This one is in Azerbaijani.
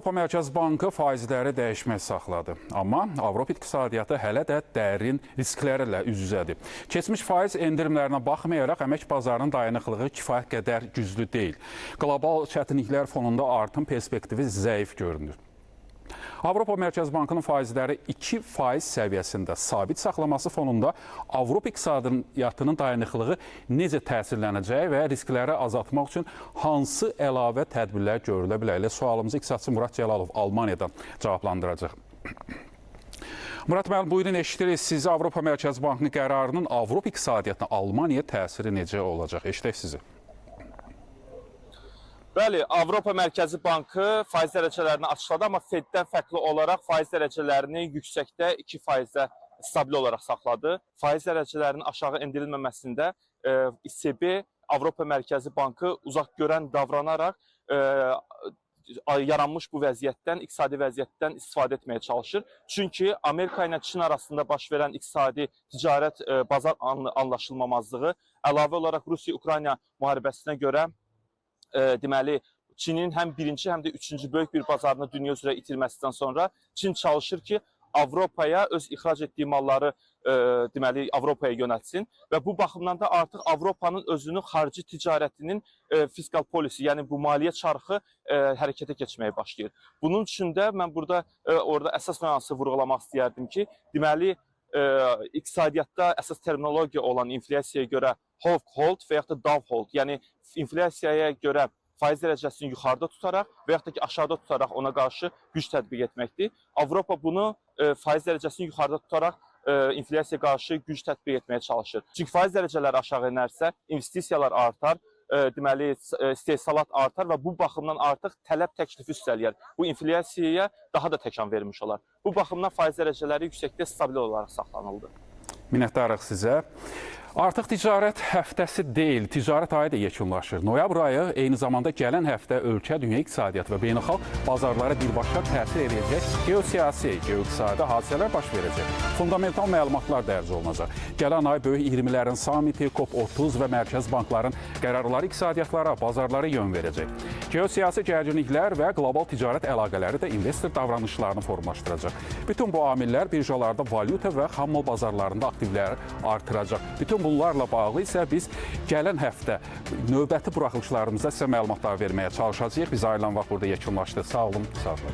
Avropa Mərkəz Bankı faizləri dəyişmək saxladı. Amma Avropa iqtisadiyyatı hələ də dərin risklərlə üz-üzədir. Keçmiş faiz endirimlərinə baxmayaraq əmək bazarının dayanıqlığı kifayət qədər güclü deyil. Qlobal çətinliklər fonunda artım perspektivi zəif görünür. Avropa Mərkəz Bankının faizləri 2% səviyyəsində sabit saxlaması fonunda Avropa iqtisadiyyatının dayanıqlığı necə təsirlənəcəyi və riskləri azaltmaq üçün hansı əlavə tədbirlər görülə bilər? Elə sualımızı iqtisadçı Murad Cəlalov Almaniyadan cavablandıracaq. Murad müəllim, buyurun eşidirik. Sizi Avropa Mərkəz Bankının qərarının Avropa iqtisadiyyatına Almaniya təsiri necə olacaq? Eşidək sizi. Bəli, Avropa Mərkəzi Bankı faiz dərəcələrini açıqladı, amma Feddən fərqli olaraq faiz dərəcələrini yüksəkdə 2%-ə stabil olaraq saxladı. Faiz dərəcələrinin aşağı endirilməməsində ECB, Avropa Mərkəzi Bankı uzaq görən davranaraq yaranmış bu vəziyyətdən, iqtisadi vəziyyətdən istifadə etməyə çalışır. Çünki Amerika ilə Çin arasında baş verən iqtisadi ticarət bazar anlaşılmamazlığı, əlavə olaraq Rusiya-Ukrayna müharibəsinə görə deməli, Çinin həm birinci, həm də üçüncü böyük bir bazarını dünya üzrə itirməsindən sonra Çin çalışır ki, Avropaya öz ixrac etdiyi malları deməli, Avropaya yönəltsin və bu baxımdan da artıq Avropanın özünün xarici ticarətinin fiskal polisi, yəni bu maliyyə çarxı hərəkətə keçməyə başlayır. Bunun üçün də mən burada orada əsas nüansı vurğulamaq istəyərdim ki, deməli, iqtisadiyyatda əsas terminologiya olan inflyasiyaya görə hold və yaxud da downhold, yəni inflyasiyaya görə faiz dərəcəsini yuxarıda tutaraq və yaxud da ki, aşağıda tutaraq ona qarşı güc tətbiq etməkdir. Avropa bunu faiz dərəcəsini yuxarıda tutaraq inflyasiyaya qarşı güc tətbiq etməyə çalışır. Çünki faiz dərəcələri aşağı enərsə, investisiyalar artar, deməli, istehsalat artar və bu baxımdan artıq tələb təklifi üstələyər. Bu inflyasiyaya daha da təkan vermiş olar. Bu baxımdan faiz dərəcələri yüksəkdə stabil olaraq saxlanıldı. Minnətdarıq sizə. Artıq ticarət həftəsi deyil, ticarət ayı da yekunlaşır. Noyabr ayı eyni zamanda gələn həftə ölkə, dünya iqtisadiyyatı və beynəlxalq bazarlara birbaşa təsir edəcək geosiyasi, geoiqtisadi hadisələr baş verəcək. Fundamental məlumatlar dərc olunacaq. Gələn ay böyük 20'lərin samiti, COP30 və mərkəz bankların qərarları iqtisadiyyatlara, bazarlara yön verəcək. Geosiyasi gərginliklər və qlobal ticarət əlaqələri də investor davranışlarını formalaşdıracaq. Bütün bu amillər birjalarda valyuta və xammal bazarlarında aktivləri artıracaq. Bütün bunlarla bağlı isə biz gələn həftə növbəti buraxılışlarımızda sizə məlumatlar verməyə çalışacağıq. Biz ayrılan vaxt burada yekunlaşdı. Sağ olun, sağ olun.